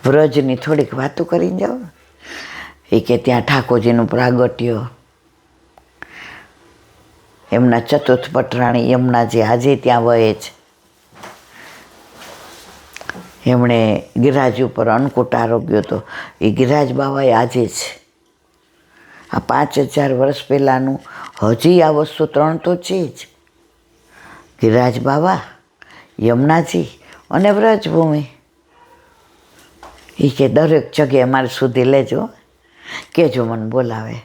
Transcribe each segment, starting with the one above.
વ્રજની થોડીક વાતો કરીને જાઓ. એ કે ત્યાં ઠાકોરજીનું પ્રાગટ્ય, એમના ચતુર્થ પટરાણી યમુનાજી આજે ત્યાં વહે છે. એમણે ગિરિરાજ ઉપર અન્નકૂટ આરોગ્યો હતો. એ ગિરિરાજ બાવાએ આજે છે. આ 5000 વર્ષ પહેલાંનું હજી આ વસ્તુ 3 તો છે જ. ગિરિરાજ બાવા, યમુનાજી અને વ્રજભૂમિ. એ કે દરેક જગ્યાએ મારે સુધી લેજો, કહેજો મને બોલાવે.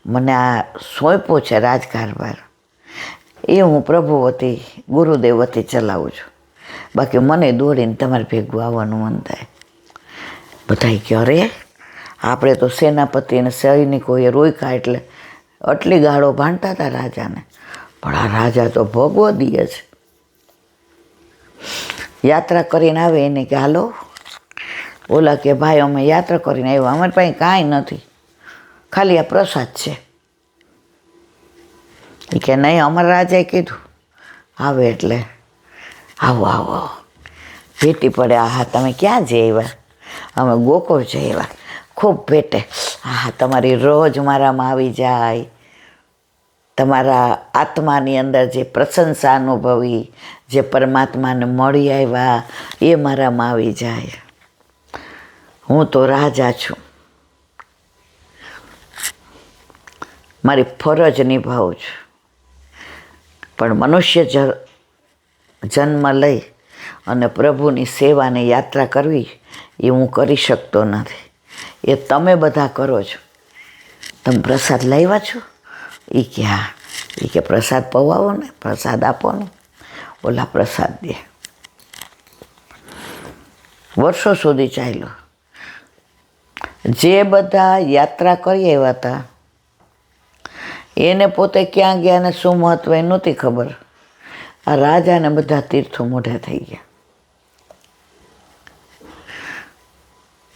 મને આ સોંપ્યો છે રાજકારભાર, એ હું પ્રભુવતી ગુરુદેવવતી ચલાવું છું. બાકી મને દોડીને તમારે ભેગું આવવાનું મન થાય. બધાય કે અરે આપણે તો સેનાપતિ અને સૈનિકોએ રોક્યા એટલે આટલી ગાળો ભાંડતા હતા રાજાને. પણ આ રાજા તો ભોગવો દે છે. યાત્રા કરીને આવે એને કે હાલો. ઓલા કે ભાઈ અમે યાત્રા કરીને આવ્યા, અમારી પાસે કાંઈ નથી, ખાલી આ પ્રસાદ છે. એ કે નહીં, અમારા રાજાએ કીધું આવે એટલે આવો આવો. ભેટી પડે. આહા તમે ક્યાં જઈ આવ્યા? અમે ગોકુળ જઈ આવ્યા. ખૂબ ભેટે. આહા તમારી રોજ મારામાં આવી જાય. તમારા આત્માની અંદર જે પ્રશંસા અનુભવી, જે પરમાત્માને મળી આવ્યા, એ મારામાં આવી જાય. હું તો રાજા છું, મારી ફરજ નિભાવું છું. પણ મનુષ્ય જન્મ લઈ અને પ્રભુની સેવાની યાત્રા કરવી એ હું કરી શકતો નથી. એ તમે બધા કરો છો. તમે પ્રસાદ લાવ્યા છો? એ કે હા. એ કે પ્રસાદ પવાવો ને, પ્રસાદ આપો ને. ઓલા પ્રસાદ દે. વર્ષો સુધી ચાલ્યો. જે બધા યાત્રા કરી આવ્યા હતા એને પોતે ક્યાં ગયા ને શું મહત્વ એ નહોતી ખબર. આ રાજાને બધા તીર્થો મોઢા થઈ ગયા.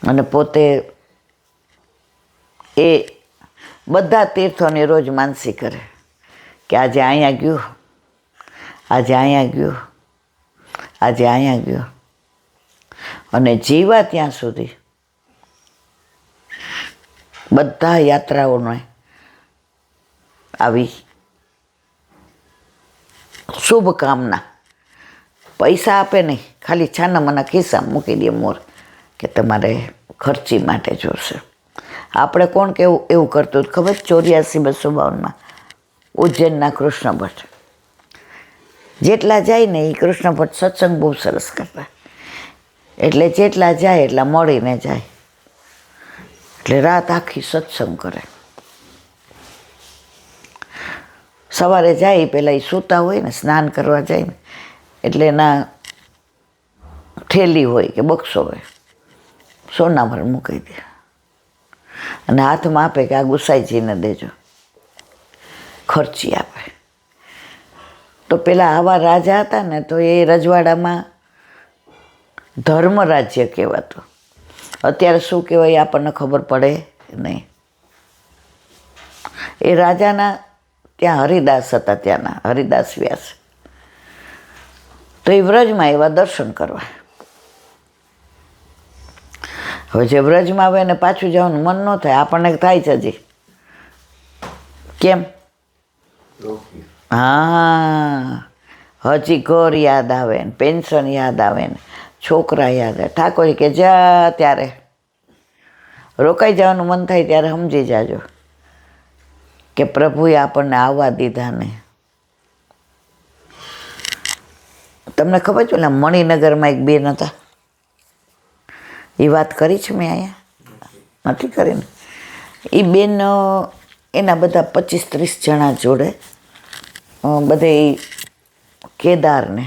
અને પોતે એ બધા તીર્થોની રોજ માનસી કરે કે આજે અહીંયા ગયું, આજે અહીંયા ગયું, આજે અહીંયા ગયું. અને જીવા ત્યાં સુધી બધા યાત્રાઓને આવી શુભકામના. પૈસા આપે નહીં, ખાલી છાના મના ખિસ્સામાં મૂકી દે મોર કે તમારે ખર્ચી માટે જોશે. આપણે કોણ કેવું એવું કરતું ખબર? 84-252 ઉજ્જૈનના કૃષ્ણ ભટ્ટ જેટલા જાય ને એ કૃષ્ણ ભટ્ટ સત્સંગ બહુ સરસ કરતા. એટલે જેટલા જાય એટલા મળીને જાય. એટલે રાત આખી સત્સંગ કરે. સવારે જાય પહેલાં એ સૂતા હોય ને, સ્નાન કરવા જાય ને એટલે એના થેલી હોય કે બક્સો હોય, સોના પર મૂકી દે અને હાથમાં આપે કે આ ગુસાઈજીને દેજો, ખર્ચી આપે. તો પેલા આવા રાજા હતા ને તો એ રજવાડામાં ધર્મ રાજ્ય કહેવાતું. અત્યારે શું કહેવાય આપણને ખબર પડે નહીં. એ રાજાના ત્યાં હરિદાસ હતા, ત્યાંના હરિદાસ વ્યાસ. તો એ વ્રજમાં એવા દર્શન કરવા. હવે જે વ્રજમાં આવે ને પાછું જવાનું મન ન થાય. આપણને થાય છે હજી. કેમ? હા, હજી ઘર યાદ આવે ને, પેન્શન યાદ આવે ને, છોકરા યાદ આવે. ઠાકોર કે જા ત્યારે રોકાઈ જવાનું મન થાય ત્યારે સમજી જાજો કે પ્રભુએ આપણને આવવા દીધા ને. તમને ખબર છે ને મણિનગરમાં એક બેન હતા, એ વાત કરી છે મેં અહીંયા? નથી કરી ને. એ બેન એના બધા 25-30 જણા જોડે બધે કેદારને,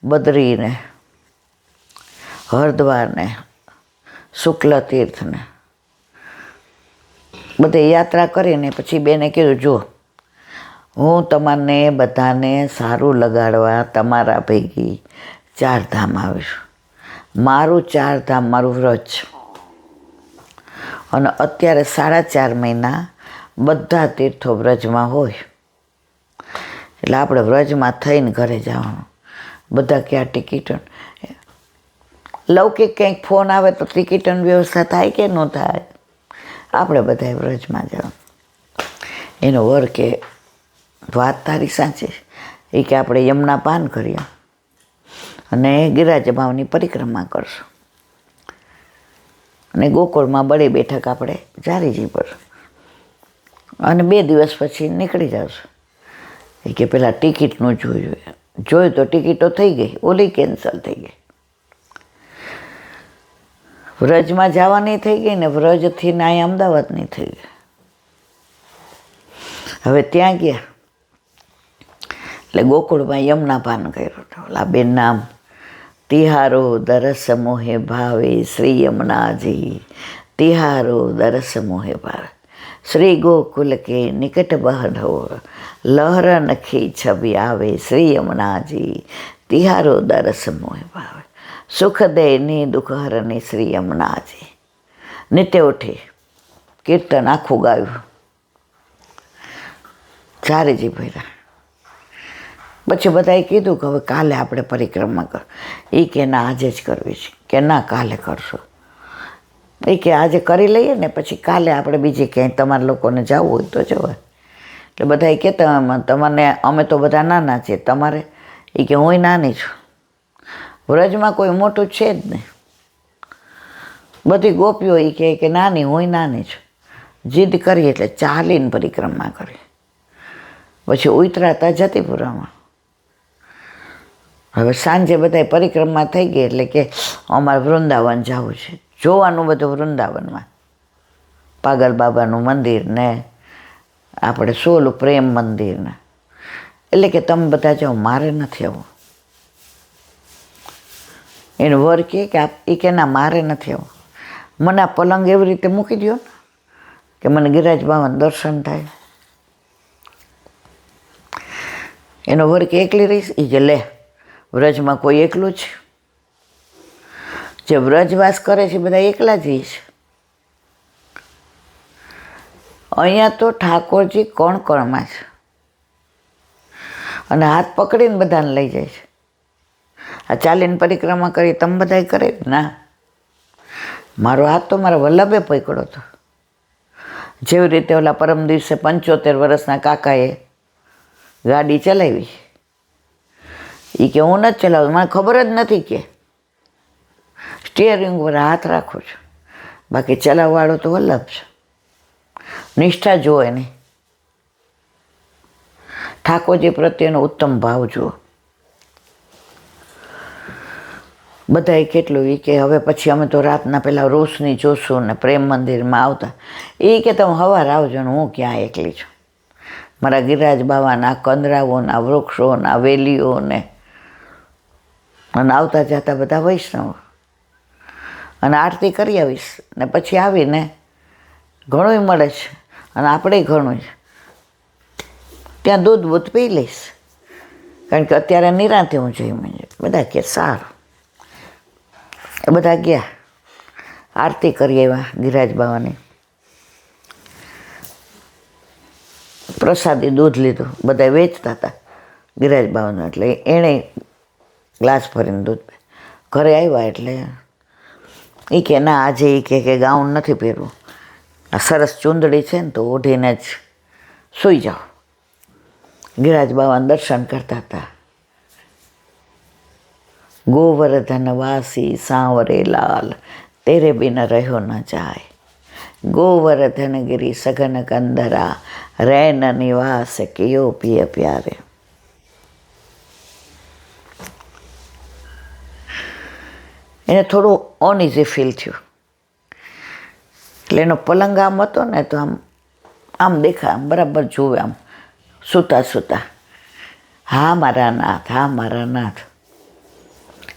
બદ્રીને, હરિદ્વારને, શુક્લ તીર્થને બધે યાત્રા કરીને પછી બેને કીધું જો હું તમને બધાને સારું લગાડવા તમારા ભેગી 4 ધામ આવીશ. મારું 4 ધામ મારું વ્રજ. અને અત્યારે 4.5 મહિના બધા તીર્થો વ્રજમાં હોય એટલે આપણે વ્રજમાં થઈને ઘરે જવાનું. બધા ક્યાં ટિકિટ લૌકિક કંઈક ફોન આવે તો ટિકિટની વ્યવસ્થા થાય કે ન થાય? આપણે બધાએ વ્રજમાં જવાનું. એનો વર કે વાત તારી સાચી, એ કે આપણે યમુના પાન કરીએ અને ગિરિરાજ ભાવની પરિક્રમા કરશું અને ગોકુળમાં બળી બેઠક આપણે જારીજી પર અને 2 દિવસ પછી નીકળી જશું. એ કે પેલા ટિકિટનું જોયું તો ટિકિટો થઈ ગઈ, ઓલી કેન્સલ થઈ ગઈ. વ્રજમાં જવાની થઈ ગઈ ને વ્રજથી ના અમદાવાદની થઈ ગઈ. હવે ત્યાં ગયા એટલે ગોકુળમાં યમુના પાન કર્યું. ઓલા બેન નામ તિહારો દરસ મોહે ભાવે શ્રી યમુનાજી, તિહારો દરસ મોહે ભાવે શ્રી ગોકુલ કે નિકટ બહનો લહર નખી છબી આવે શ્રી યમુનાજી, તિહારો દરસ મોહે ભાવે સુખ દે દુઃખ હરની શ્રી યમુનાજી. નિત્ય ઉઠી કીર્તન આખું ગાયું, ચારેજી ભર્યા. પછી બધાએ કીધું કે હવે કાલે આપણે પરિક્રમા કર. એ કે ના આજે જ કરવી છે. કે ના કાલે કરશું. એ કે આજે કરી લઈએ ને પછી કાલે આપણે બીજે ક્યાંય તમારા લોકોને જવું હોય તો જવાય. એટલે બધાએ કહેતા તમને અમે તો બધા નાના છીએ, તમારે? એ કે હું નાની છું. વ્રજમાં કોઈ મોટું છે જ નહીં. બધી ગોપીઓ એ કે નાની, હું નાની છું. જીદ કરી એટલે ચાલીને પરિક્રમા કરી. પછી ઉતરાતા જતીપુરામાં. હવે સાંજે બધા પરિક્રમા થઈ ગઈ એટલે કે અમારે વૃંદાવન જવું છે. જોવાનું બધું વૃંદાવનમાં, પાગલ બાબાનું મંદિર ને આપણે સોલું પ્રેમ મંદિર ને. એટલે કે તમે બધા જાઓ, મારે નથી આવવું. એનું વર કે ના મારે નથી આવવું. મને આ પલંગ એવી રીતે મૂકી દો ને કે મને ગિરિરાજ બાબાનું દર્શન થાય. એનો વર કે એકલી રહીશ? એ કે લે, વ્રજમાં કોઈ એકલું છે? જે વ્રજવાસ કરે છે બધા એકલા જ છે. અહીંયા તો ઠાકોરજી કોણ કોણમાં છે અને હાથ પકડીને બધાને લઈ જાય છે. આ ચાલીને પરિક્રમા કરી તમે બધા કરે? ના, મારો હાથ તો મારા વલ્લભે પકડ્યો હતો. જેવી રીતે ઓલા પરમ દિવસે 75 વર્ષના કાકાએ ગાડી ચલાવી. એ કે હું નથી ચલાવું, મને ખબર જ નથી કે સ્ટિયરિંગ પર હાથ રાખું છું. બાકી ચલાવવાળો તો વલ્લભ છે. નિષ્ઠા જુઓ એની, ઠાકોરજી પ્રત્યેનો ઉત્તમ ભાવ જુઓ. બધાએ કેટલું. એ કે હવે પછી અમે તો રાતના પેલા રોશની જોશું ને પ્રેમ મંદિરમાં આવતા. એ કે તમે સવારે આવજો ને હું ક્યાં એકલી છું. મારા ગિરિરાજ બાબાના કંદરાઓના વૃક્ષોના વેલીઓને અને આવતા જતા બધા વૈષ્ણવ અને આરતી કરી આવીશ ને પછી આવીને ઘણું મળે છે અને આપણે ઘણું ત્યાં દૂધ પી લઈશ. કારણ કે અત્યારે નિરાંતે હું જઈ બધા કે સારું. એ બધા ગયા, આરતી કરી આવ્યા ગિરિરાજ બાબાની. પ્રસાદી દૂધ લીધું, બધા વેચતા હતા ગિરિરાજ બાબાનું. એટલે એણે ગ્લાસ ભરીને દૂધ ઘરે આવ્યા. એટલે એ કે ના આજે એ કે ગાઉન નથી પહેરવું, આ સરસ ચૂંદડી છે ને તો ઓઢીને જ સૂઈ જાઓ. ગિરિરાજ બાબાના દર્શન કરતા હતા. ગોવર્ધન વાસી સાંવરે લાલ, તેરે બિન રહ્યો ન જાય. ગોવર્ધન ગિરી સઘન કંદરા, રૈન નિવાસ કિયો પિય પ્યારે. એને થોડું અનઇઝી ફીલ થયું. એટલે એનો પલંગ આમ હતો ને તો આમ દેખાય, આમ બરાબર જોવે, આમ સૂતા. હા મારા નાથ, હા મારા નાથ.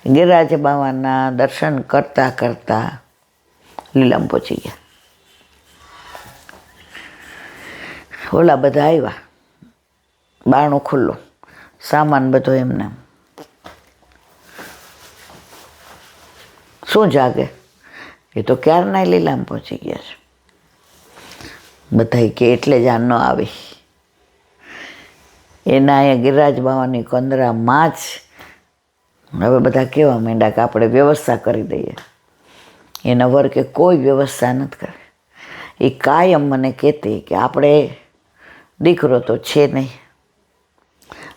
ગિરિરાજ બાબાના દર્શન કરતા કરતા લીલામ પહોંચી ગયા. ઓલા બધા આવ્યા, બારણું ખુલ્લું, સામાન બધો એમને. શું જાગે? એ તો ક્યારના લીલામ પહોંચી ગયા છે. બધા કે એટલે જ આ ન આવી. એના અહીંયા ગિરિરાજ બાબાની કંદરામાં જ હવે બધા કહેવા માંડ્યા કે આપણે વ્યવસ્થા કરી દઈએ. એના વર કે કોઈ વ્યવસ્થા નથી કરે. એ કાયમ મને કહેતી કે આપણે દીકરો તો છે નહીં,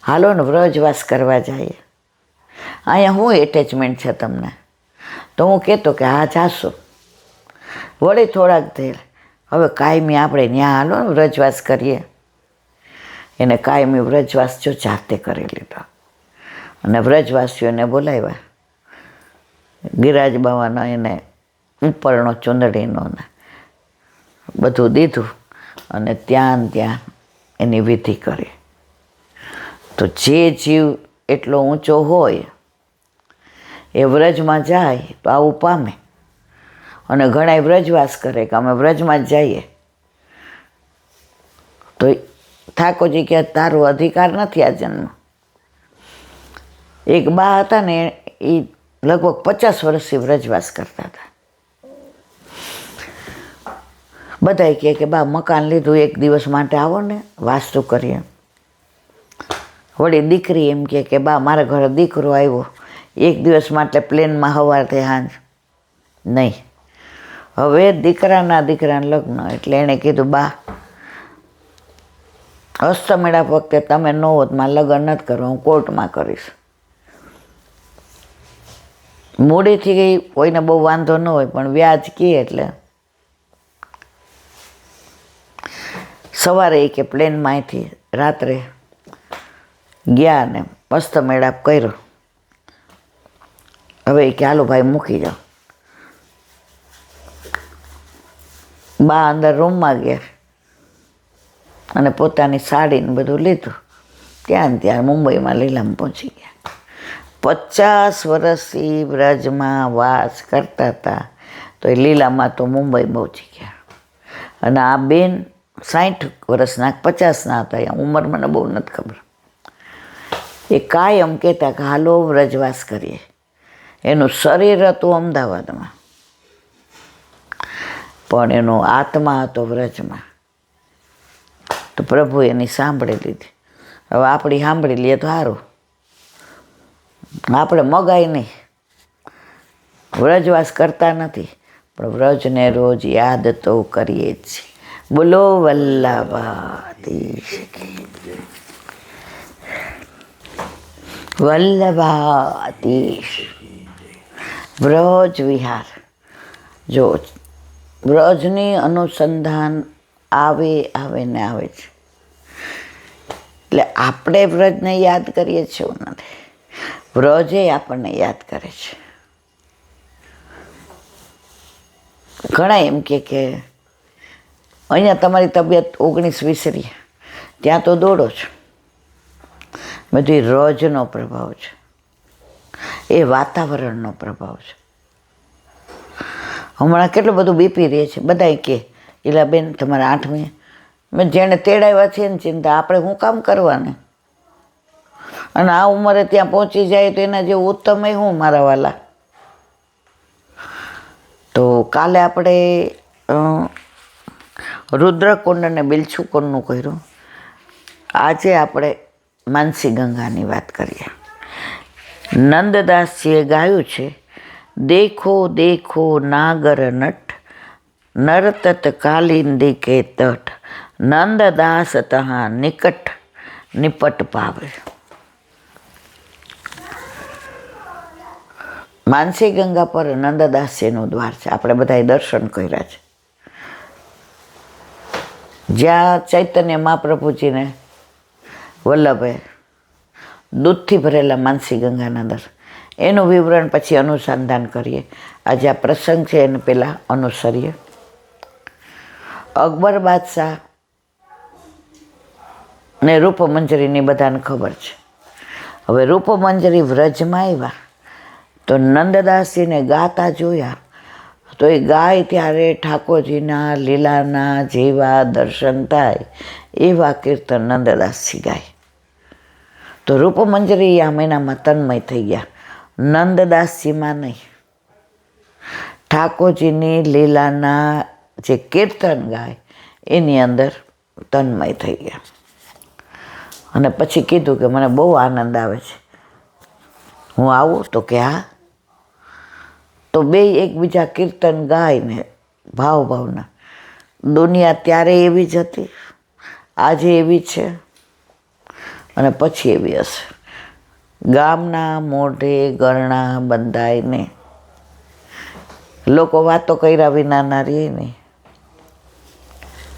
હાલો ને વ્રજવાસ કરવા જઈએ. અહીંયા શું એટેચમેન્ટ છે તમને? તો હું કહેતો કે હા જાશો. વળી થોડાક દેર હવે કાયમી આપણે ત્યાં હાલો ને વ્રજવાસ કરીએ. એને કાયમી વ્રજવાસ જો જાતે કરી લીધો અને વ્રજવાસીઓને બોલાવ્યા. ગિરાજ બાવાનો એને ઉપરનો ચૂંદડીનો ને બધું દીધું અને ત્યાં એની વિધિ કરી. તો જે જીવ એટલો ઊંચો હોય એ વ્રજમાં જાય તો આવું પામે. અને ઘણા વ્રજવાસ કરે કે અમે વ્રજમાં જ જઈએ. તો ઠાકોરજી કે તારો અધિકાર નથી આ જન્મ. એક બા હતા ને એ લગભગ 50 વર્ષથી વ્રજવાસ કરતા હતા. બધાય કહે કે બા મકાન લીધું, એક દિવસ માટે આવો ને વાસ્તુ કરીએ. વળી દીકરી એમ કે બા મારા ઘરે દીકરો આવ્યો, એક દિવસ માટે પ્લેનમાં સવારથી સાંજ નહીં. હવે દીકરાના લગ્ન એટલે એણે કીધું બા હસ્તમેળાપ વખતે તમે ન હોત માં લગ્ન નથી કરવા, હું કોર્ટમાં કરીશ. મોડેથી ગઈ કોઈને બહુ વાંધો ન હોય, પણ વ્યાજ કહે એટલે સવારે કે પ્લેનમાં અહીંથી રાત્રે ગયા ને મસ્ત મેળાપ કર્યો. હવે કે હાલો ભાઈ મૂકી જાઓ. બા અંદર રૂમમાં ગયા અને પોતાની સાડીને બધું લીધું. ત્યાં મુંબઈમાં લીલામાં પહોંચી ગયા. 50 વર્ષથી વ્રજમાં વાસ કરતા હતા તો એ લીલામાં તો મુંબઈ પહોંચી ગયા. અને આ બેન 60 વર્ષના 50ના હતા. ઉંમર મને બહુ નથી ખબર. એ કાયમ કહેતા કે હાલો વ્રજવાસ કરીએ. એનું શરીર હતું અમદાવાદમાં પણ એનો આત્મા હતો વ્રજમાં. તો પ્રભુ એની સાંભળી લીધી. હવે આપણી સાંભળી લઈએ તો સારું. આપણે મગાય નહીં, વ્રજવાસ કરતા નથી પણ વ્રજને રોજ યાદ તો કરીએ જ છીએ. બોલો વલ્લભાધીશ કી જય. વલ્લભાધીશ. વ્રજ વિહાર. જો વ્રજની અનુસંધાન આવે ને આવે છે. એટલે આપણે વ્રજને યાદ કરીએ છીએ એવું નથી, વ્રજે આપણને યાદ કરે છે. ઘણા એમ કે અહીંયા તમારી તબિયત 19-20 રહી, ત્યાં તો દોડો છો. બધું રોજનો પ્રભાવ છે, એ વાતાવરણનો પ્રભાવ છે. હમણાં કેટલું બધું બીપી રહે છે. બધા કે એલા બેન તમારા 8મી મેં જેણે તેડાવ્યા છે ને ચિંતા આપણે શું કામ કરવાની? અને આ ઉંમરે ત્યાં પહોંચી જાય તો એના જેવું ઉત્તમ એ હું મારા વાલા. તો કાલે આપણે રુદ્રકુંડ અને બિલછુકુંડનું કર્યું. આજે આપણે માનસી ગંગાની વાત કરીએ. નંદદાસજીએ ગાયું છે, દેખો દેખો નાગર નટ નરતત કાલિંદી કે તટ નંદદાસ તહા નિકટ નિપટ પાવે. માનસી ગંગા પર નંદદાસજીનું દ્વાર છે. આપણે બધાએ દર્શન કર્યા છે. જ્યાં ચૈતન્ય મહાપ્રભુજીને વલ્લભે દૂધથી ભરેલા માનસી ગંગાના દર, એનું વિવરણ પછી અનુસંધાન કરીએ. આજે આ પ્રસંગ છે એને પહેલાં અનુસરીએ. અકબર બાદશાહ ને રૂપમંજરીની બધાને ખબર છે. હવે રૂપમંજરી વ્રજમાં આવ્યા તો નંદદાસજીને ગાતા જોયા તો એ ગાય ત્યારે ઠાકોરજીના લીલાના જેવા દર્શન થાય એવા કીર્તન નંદદાસજી ગાય. તો રૂપમંજરી આ મહિનામાં તન્મય થઈ ગયા. નંદદાસજીમાં નહીં, ઠાકોરજીની લીલાના જે કીર્તન ગાય એની અંદર તન્મય થઈ ગયા. અને પછી કીધું કે મને બહુ આનંદ આવે છે. હું આવું તો કે હા. તો બે એકબીજા કીર્તન ગાયને ભાવના. દુનિયા ત્યારે એવી જ હતી, આજે એવી છે અને પછી એવી હશે. ગામના મોઢે ગરણા બંધાઈને લોકો વાતો કર્યા વિના ના રહે ને.